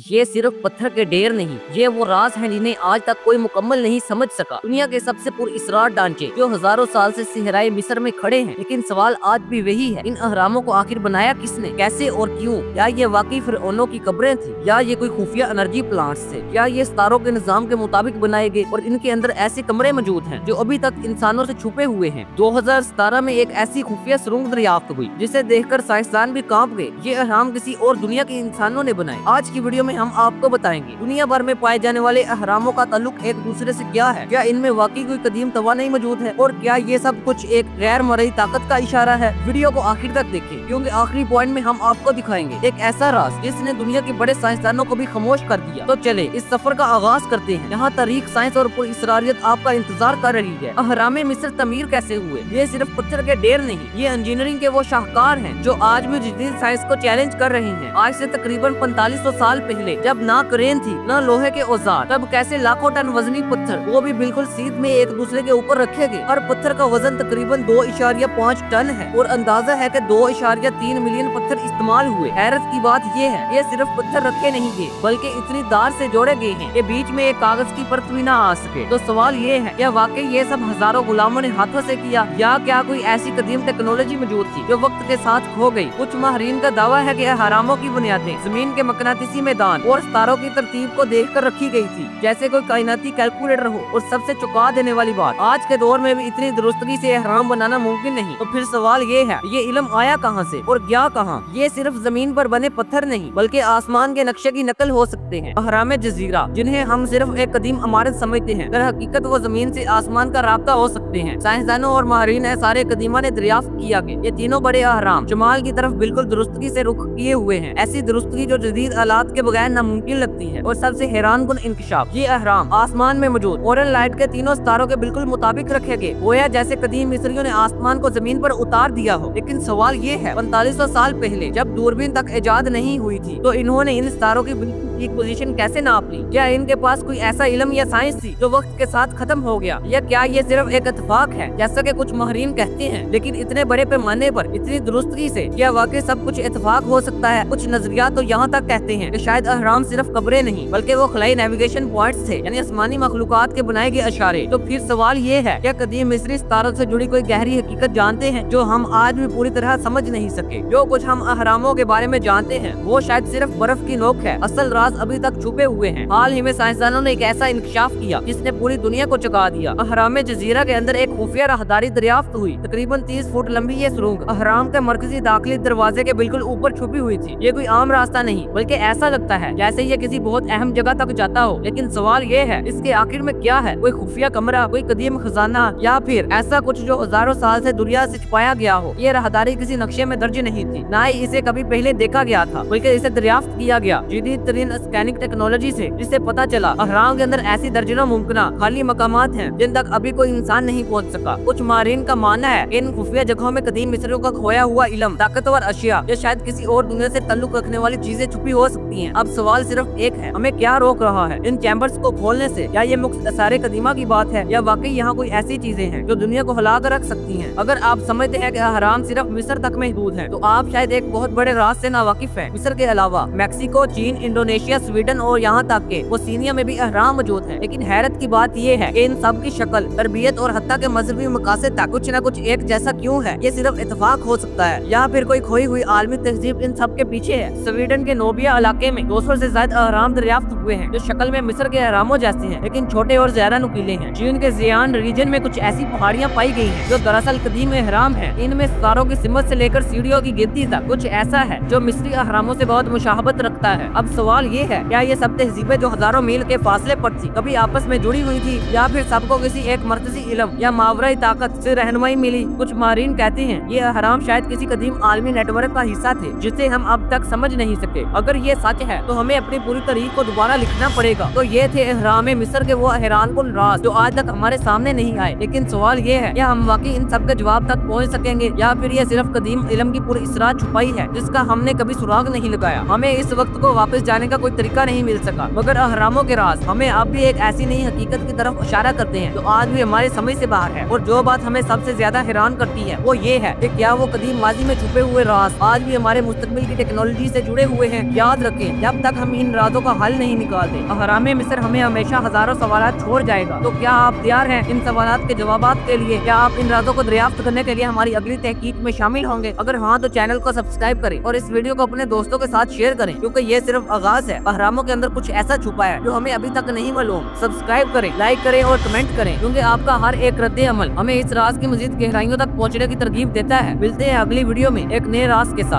ये सिर्फ पत्थर के ढेर नहीं, ये वो राज हैं जिन्हें आज तक कोई मुकम्मल नहीं समझ सका। दुनिया के सबसे पुरअसरार ढांचे जो हजारों साल से सहराए मिस्र में खड़े हैं, लेकिन सवाल आज भी वही है, इन अहरामों को आखिर बनाया किसने, कैसे और क्यों? क्या ये वाकई फिरौनों की कब्रें थी या ये कोई खुफिया एनर्जी प्लांट्स थे? क्या ये सितारों के निजाम के मुताबिक बनाए गए और इनके अंदर ऐसे कमरे मौजूद हैं जो अभी तक इंसानों से छुपे हुए हैं? 2017 में एक ऐसी खुफिया सुरंग दरियाफ्त हुई जिसे देखकर साइंसदान भी कांप गए। ये अहराम किसी और दुनिया के इंसानों ने बनाए। आज की वीडियो में हम आपको बताएंगे दुनिया भर में पाए जाने वाले अहरामों का ताल्लुक एक दूसरे से क्या है, क्या इनमें वाकई कोई कदीम तवानाई मौजूद है और क्या ये सब कुछ एक गैर मरई ताकत का इशारा है। वीडियो को आखिर तक देखें क्योंकि आखिरी पॉइंट में हम आपको दिखाएंगे एक ऐसा राज जिसने दुनिया के बड़े साइंसदानों को भी खामोश कर दिया। तो चले इस सफर का आगाज करते हैं। यहाँ तारीख, साइंस और पुरअसरारियत आपका इंतजार कर रही है। अहराम मिस्र तमीर कैसे हुए? ये सिर्फ पत्थर के ढेर नहीं, ये इंजीनियरिंग के वो शाहकार हैं जो आज भी जदीद साइंस को चैलेंज कर रहे हैं। आज से तकरीबन 4500 साल पहले जब ना क्रेन थी न लोहे के औजार, तब कैसे लाखों टन वजनी पत्थर, वो भी बिल्कुल सीध में एक दूसरे के ऊपर रखे गए। हर पत्थर का वजन तकरीबन 2.5 टन है और अंदाजा है कि 2.3 मिलियन पत्थर इस्तेमाल हुए। हैरत की बात ये है, ये सिर्फ पत्थर रखे नहीं गए बल्कि इतनी दार से जोड़े गए हैं कि बीच में एक कागज की परत भी न आ सके। तो सवाल ये है, क्या वाकई ये सब हजारों गुलामों ने हाथों से किया या क्या कोई ऐसी कदीम टेक्नोलॉजी मौजूद थी जो वक्त के साथ खो गई? कुछ माहिरीन का दावा है कि अहरामों की बुनियादें जमीन के मकनातीसी मैदान और सितारों की तरतीब को देखकर रखी गई थी, जैसे कोई कायनाती कैलकुलेटर हो। और सबसे चौंका देने वाली बात, आज के दौर में भी इतनी दुरुस्तगी से अहराम बनाना मुमकिन नहीं। तो फिर सवाल ये है, ये इल्म आया कहाँ से और गया कहाँ? ये सिर्फ जमीन पर बने पत्थर नहीं बल्कि आसमान के नक्शे की नकल हो सकते हैं। अहराम जजीरा, जिन्हें हम सिर्फ एक कदीम इमारत समझते हैं, दर हकीकत वो जमीन से आसमान का राब्ता हो सकते हैं। साइंसदानों और माहिरीन सारे कदीमा ने दरियाफ्त किया कि ये तीनों बड़े अहराम शुमाल की तरफ बिल्कुल दुरुस्तगी से रुख किए हुए हैं। ऐसी दुरुस्तगी जो जदीद आलात के बगैर नामुमकिन लगती है। और सबसे हैरानकुन इंकशाफ, ये अहराम आसमान में मौजूद ओरल लाइट के तीनों सितारों के बिल्कुल मुताबिक रखे गए, गोया जैसे कदीम मिस्रियों ने आसमान को जमीन पर उतार दिया हो। लेकिन सवाल ये है, 4500 साल पहले जब दूरबीन तक इजाद नहीं हुई थी तो इन्होंने इन सितारों की बिल्कुल ठीक पोजीशन कैसे नाप ली? क्या इनके पास कोई ऐसा इल्म या साइंस थी जो वक्त के साथ खत्म हो गया, या क्या ये सिर्फ एक इत्तेफाक है जैसा कि कुछ माहिरीन कहते हैं? लेकिन इतने बड़े पैमाने पर इतनी दुरुस्तगी से क्या वाकई सब कुछ इत्तेफाक हो सकता है? कुछ नजरिया तो यहाँ तक कहते हैं कि शायद अहराम सिर्फ कब्रें नहीं बल्कि वो खलाई नेविगेशन पॉइंट्स थे, यानी आसमानी मखलूकात के बनाए गए इशारे। तो फिर सवाल ये है, क्या कदीम मिस्री सितारों से जुड़ी कोई गहरी हकीकत जानते हैं जो हम आज भी पूरी तरह समझ नहीं सके? जो कुछ हम अहरामों के बारे में जानते हैं वो शायद सिर्फ बर्फ की नोक है, असल राज अभी तक छुपे हुए हैं। हाल ही में साइंसदानों ने एक ऐसा इंकशाफ किया जिसने पूरी दुनिया को चौंका दिया। अहराम जजीरा के अंदर एक खुफिया राहदारी दरियाफ्त हुई। तकरीबन 30 फुट लंबी ये सुरंग अहराम के मरकजी दाखिली दरवाजे के बिल्कुल ऊपर छुपी हुई थी। ये कोई आम रास्ता नहीं बल्कि ऐसा लगता है जैसे ये किसी बहुत अहम जगह तक जाता हो। लेकिन सवाल ये है, इसके आखिर में क्या है? कोई खुफिया कमरा, कोई कदीम खजाना, या फिर ऐसा कुछ जो हजारों साल से दुनिया से छुपाया गया हो? ये राहदारी किसी नक्शे में दर्ज नहीं थी, न ही इसे कभी पहले देखा गया था, बल्कि इसे दरियाफ्त किया गया जदीद तरीन स्कैनिंग टेक्नोलॉजी से, जिससे पता चला अहराम के अंदर ऐसी दर्जनों मुमकिन खाली मकामात हैं जिन तक अभी कोई इंसान नहीं पहुंच सका। कुछ माहिरीन का मानना है इन खुफिया जगहों में कदीम मिस्रियों का खोया हुआ इल्म, ताकतवर अशिया या शायद किसी और दुनिया से ताल्लुक रखने वाली चीजें छुपी हो सकती हैं। अब सवाल सिर्फ एक है, हमें क्या रोक रहा है इन चैम्बर्स को खोलने से? या ये मुख्य सारे कदीमा की बात है, या वाकई यहाँ कोई ऐसी चीजें हैं जो दुनिया को हिला कर रख सकती हैं? अगर आप समझते हैं कि अहराम सिर्फ मिस्र तक महदूद है तो आप शायद एक बहुत बड़े राज से नावाकिफ है। मिस्र के अलावा मैक्सिको, चीन, इंडोनेशिया, स्वीडन और यहाँ तक के ओशिनिया में भी अहराम मौजूद है। लेकिन हैरत की बात ये है कि इन सब की शक्ल, तरबियत और हत्ता के मजहबी मकासद तक कुछ न कुछ एक जैसा क्यों है? ये सिर्फ इत्तेफाक हो सकता है या फिर कोई खोई हुई आलमी तहजीब इन सब के पीछे है? स्वीडन के नोबिया इलाके में 200 से ज्यादा अहराम दरियाफ्त हुए हैं जो शक्ल में मिस्र के अहरामों जैसे हैं लेकिन छोटे और ज्यादा नुकीले हैं। चीन के जियान रीजन में कुछ ऐसी पहाड़ियाँ पाई गई हैं जो दरअसल कदीम अहराम है। इनमें सितारों की सिमत से लेकर सीढ़ियों की गिनती तक कुछ ऐसा है जो मिस्री अहरामों से बहुत मुशाबत रखता है। अब सवाल ये है, क्या ये सब तहजीबें जो हजारों मील के फासले पर थी कभी आपस में जुड़ी हुई थी, या फिर सबको किसी एक मरकजी इल्म या मावराई ताकत से रहनुमाई मिली? कुछ माहिरीन कहते हैं ये अहराम शायद किसी कदीम आलमी नेटवर्क का हिस्सा थे जिसे हम अब तक समझ नहीं सके। अगर ये सच है तो हमें अपनी पूरी तारीख को दोबारा लिखना पड़ेगा। तो ये थे अहराम मिस्र के वो हैरानकुन राज जो आज तक हमारे सामने नहीं आए। लेकिन सवाल ये है, क्या हम वाकई इन सब के जवाब तक पहुँच सकेंगे, या फिर ये सिर्फ कदीम इल्म की पूरी इसरार छुपाई है जिसका हमने कभी सुराग नहीं लगाया। हमें इस वक्त को वापस जाने का कोई तरीका नहीं मिल सका, मगर अहरामों के राज हमें अब भी एक ऐसी नई हकीकत की तरफ इशारा करते हैं जो आज भी हमारे समझ से बाहर है। और जो बात हमें सबसे ज्यादा हैरान करती है वो ये है कि क्या वो कदीम माजी में छुपे हुए राज आज भी हमारे मुस्तकबिल की टेक्नोलॉजी से जुड़े हुए हैं। याद रखें, जब तक हम इन राजों का हल नहीं निकालते, अहराम मिस्र हमें हमेशा हजारों सवालात छोड़ जाएगा। तो क्या आप तैयार हैं इन सवालात के जवाबात के लिए? क्या आप इन राजों को दरियाफ्त करने के लिए हमारी अगली तहकीक में शामिल होंगे? अगर हाँ तो चैनल को सब्सक्राइब करें और इस वीडियो को अपने दोस्तों के साथ शेयर करें, क्योंकि ये सिर्फ आगाज है। अहरामों के अंदर कुछ ऐसा छुपा है जो हमें अभी तक नहीं मालूम। सब्सक्राइब करें, लाइक करें और कमेंट करें, क्योंकि आपका हर एक रद्द अमल हमें इस राज की मजीद गहराइयों तक पहुँचने की तरगीब देता है। मिलते हैं अगली वीडियो में एक नए राज के साथ।